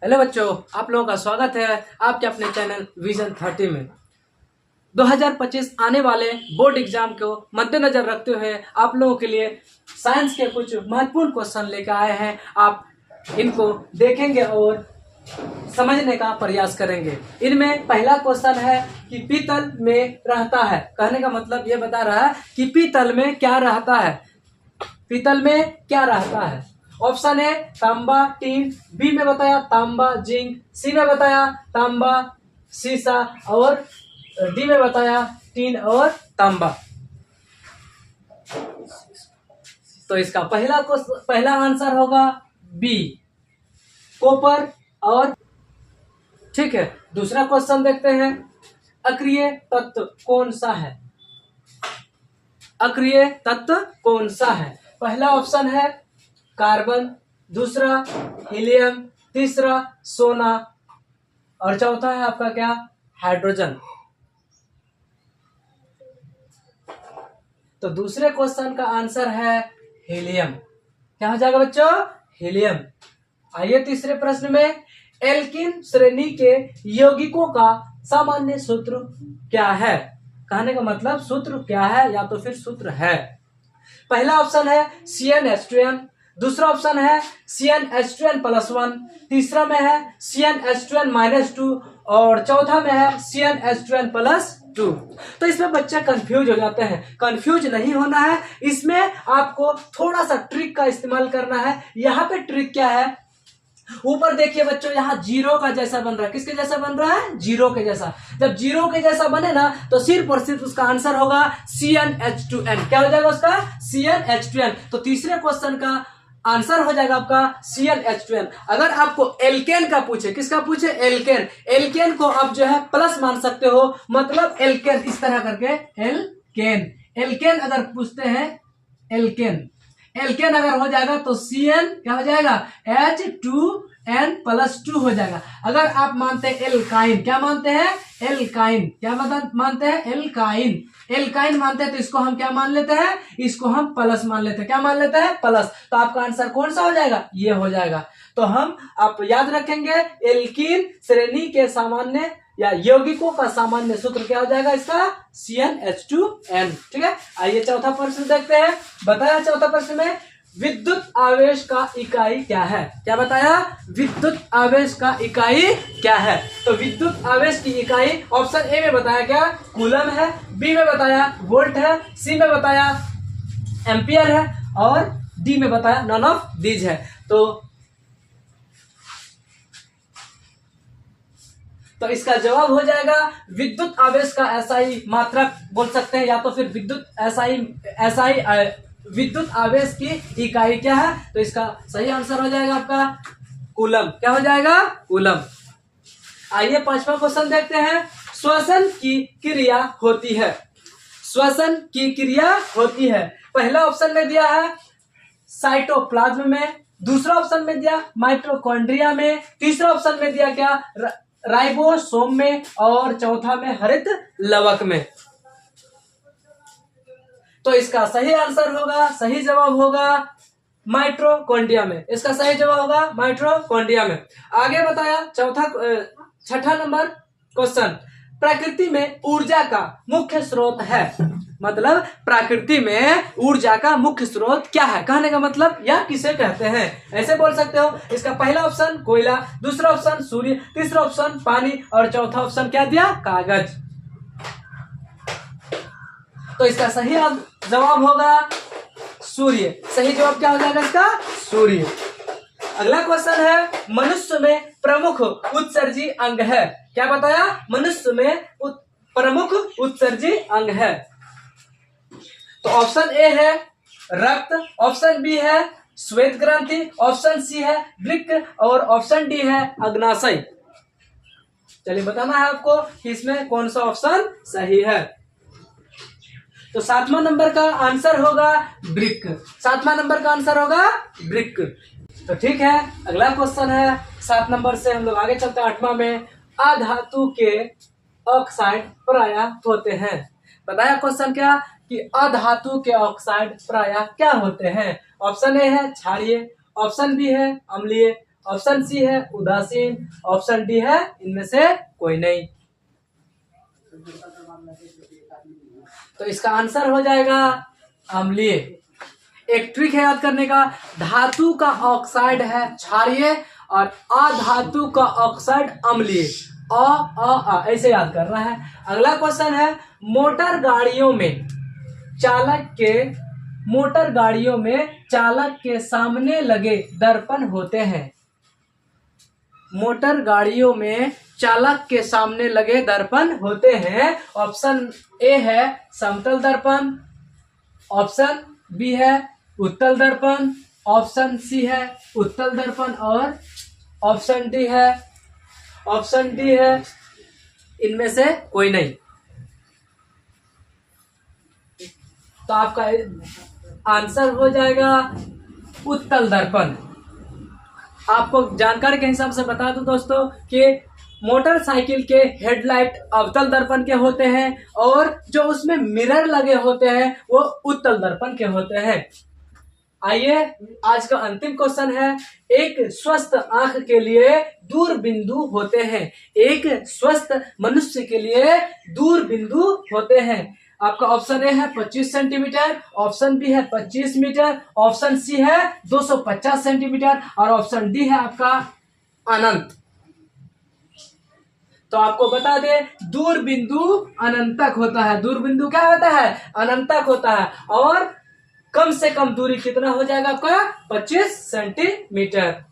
Hello बच्चों, आप लोगों का स्वागत है आपके अपने चैनल विजन 30 में। 2025 आने वाले बोर्ड एग्जाम को मद्देनजर रखते हुए आप लोगों के लिए साइंस के कुछ महत्वपूर्ण क्वेश्चन लेकर आए हैं। आप इनको देखेंगे और समझने का प्रयास करेंगे। इनमें पहला क्वेश्चन है कि पीतल में रहता है। कहने का मतलब ये बता रहा है कि पीतल में क्या रहता है। पीतल में क्या रहता है? ऑप्शन है तांबा टीन, बी में बताया तांबा जिंक, सी में बताया तांबा सीसा और डी में बताया टीन और तांबा। तो इसका पहला आंसर होगा बी, कॉपर। और ठीक है, दूसरा क्वेश्चन देखते हैं। अक्रिय तत्व कौन सा है? अक्रिय तत्व कौन सा है? पहला ऑप्शन है कार्बन, दूसरा हीलियम, तीसरा सोना और चौथा है आपका क्या? हाइड्रोजन। तो दूसरे क्वेश्चन का आंसर है हीलियम। क्या हो जाएगा बच्चों? हीलियम। आइए तीसरे प्रश्न में, एल्किन श्रेणी के यौगिकों का सामान्य सूत्र क्या है? कहने का मतलब सूत्र क्या है या तो फिर सूत्र है। पहला ऑप्शन है CnH2n, दूसरा ऑप्शन है CnH2n+1, तीसरा में है CnH2n-2 और चौथा में है CnH2n+2। तो इसमें बच्चे कंफ्यूज हो जाते हैं। कंफ्यूज नहीं होना है, इसमें आपको थोड़ा सा ट्रिक का इस्तेमाल करना है। यहाँ पे ट्रिक क्या है? ऊपर देखिए बच्चों, यहाँ जीरो का जैसा बन रहा है। किसके जैसा बन रहा है? जीरो के जैसा। जब जीरो के जैसा बने ना तो सिर्फ और सिर्फ उसका आंसर होगा CnH2n। क्या हो जाएगा उसका? CnH2n। तो तीसरे क्वेश्चन का आंसर हो जाएगा आपका CnH2n। अगर आपको एल्केन का पूछे, किसका पूछे? एल्केन। एल्केन को आप जो है प्लस मान सकते हो, मतलब एल्केन इस तरह करके एल्केन। एल्केन अगर पूछते हैं, एल्केन एल्केन अगर हो जाएगा तो Cn क्या हो जाएगा? H2n+2 हो जाएगा। अगर आप मानते हैं एल्काइन, क्या मानते हैं? एल्काइन। क्या मानते हैं? एल्काइन। एल्काइन मानते हैं तो इसको हम क्या मान लेते हैं? इसको हम प्लस मान लेते हैं। क्या मान लेते हैं? प्लस। तो आपका आंसर कौन सा हो जाएगा? ये हो जाएगा। तो हम आप याद रखेंगे, एल्कीन श्रेणी के सामान्य या यौगिकों का सामान्य सूत्र क्या हो जाएगा इसका? CnH2n। ठीक है, आइए चौथा प्रश्न देखते हैं। बताया चौथा प्रश्न में विद्युत आवेश का इकाई क्या है? क्या बताया? विद्युत आवेश का इकाई क्या है? तो विद्युत आवेश की इकाई ऑप्शन ए में बताया क्या? कूलम है, बी में बताया वोल्ट है, सी में बताया एम्पियर है और डी में बताया नन ऑफ दीज है। तो इसका जवाब हो जाएगा विद्युत आवेश का एसआई मात्रक बोल सकते हैं, या तो फिर विद्युत विद्युत आवेश की इकाई क्या है? तो इसका सही आंसर हो जाएगा आपका कूलम। क्या हो जाएगा? कूलम। आइए पांचवा क्वेश्चन देखते हैं। श्वसन की क्रिया होती है। श्वसन की क्रिया होती है। पहला ऑप्शन में दिया है साइटोप्लाज्म में, दूसरा ऑप्शन में दिया माइटोकॉन्ड्रिया में, तीसरा ऑप्शन में दिया क्या? राइबोसोम में और चौथा में हरित लवक में। तो इसका सही आंसर होगा, सही जवाब होगा माइटोकॉन्ड्रिया में। इसका सही जवाब होगा माइटोकॉन्ड्रिया में। आगे बताया छठा नंबर क्वेश्चन, प्रकृति में ऊर्जा का मुख्य स्रोत है। मतलब प्रकृति में ऊर्जा का मुख्य स्रोत क्या है? कहने का मतलब या किसे कहते हैं, ऐसे बोल सकते हो। इसका पहला ऑप्शन कोयला, दूसरा ऑप्शन सूर्य, तीसरा ऑप्शन पानी और चौथा ऑप्शन क्या दिया? कागज। तो इसका सही जवाब होगा सूर्य। सही जवाब क्या हो जाएगा इसका? सूर्य। अगला क्वेश्चन है, मनुष्य में प्रमुख उत्सर्जी अंग है। क्या बताया? मनुष्य में प्रमुख उत्सर्जी अंग है। तो ऑप्शन ए है रक्त, ऑप्शन बी है श्वेत ग्रंथि, ऑप्शन सी है वृक्क और ऑप्शन डी है अग्नाशय। चलिए बताना है आपको कि इसमें कौन सा ऑप्शन सही है। तो सातवां नंबर का आंसर होगा वृक्क। सातवां नंबर का आंसर होगा वृक्क। तो ठीक है, अगला क्वेश्चन है 7 नंबर से हम लोग आगे चलते हैं 8वां में। अधातु के ऑक्साइड प्रायः होते हैं। बताया क्वेश्चन क्या कि अधातु के ऑक्साइड प्रायः क्या होते हैं? ऑप्शन ए है क्षारीय, ऑप्शन बी है अम्लीय ऑप्शन सी है उदासीन, ऑप्शन डी है इनमें से कोई नहीं। तो इसका आंसर हो जाएगा अम्लीय। एक ट्रिक है याद करने का, धातु का ऑक्साइड है क्षारीय और अधातु का ऑक्साइड अम्लीय। ऐसे याद करना है। अगला क्वेश्चन है, मोटर गाड़ियों में चालक के सामने लगे दर्पण होते हैं। मोटर गाड़ियों में चालक के सामने लगे दर्पण होते हैं। ऑप्शन ए है समतल दर्पण, ऑप्शन बी है उत्तल दर्पण, ऑप्शन सी है उत्तल दर्पण और ऑप्शन डी है इनमें से कोई नहीं। तो आपका आंसर हो जाएगा उत्तल दर्पण। आपको जानकारी के हिसाब से बता दूं दोस्तों कि मोटरसाइकिल के हेडलाइट अवतल दर्पण के होते हैं और जो उसमें मिरर लगे होते हैं वो उत्तल दर्पण के होते हैं। आइए आज का अंतिम क्वेश्चन है, एक स्वस्थ आंख के लिए दूरबिंदु होते हैं। एक स्वस्थ मनुष्य के लिए दूरबिंदु होते हैं। आपका ऑप्शन ए है 25 सेंटीमीटर, ऑप्शन बी है 25 मीटर, ऑप्शन सी है 250 सेंटीमीटर और ऑप्शन डी है आपका अनंत। तो आपको बता दे दूरबिंदु अनंतक होता है। दूरबिंदु क्या होता है? अनंतक होता है। और कम से कम दूरी कितना हो जाएगा आपका? 25 सेंटीमीटर।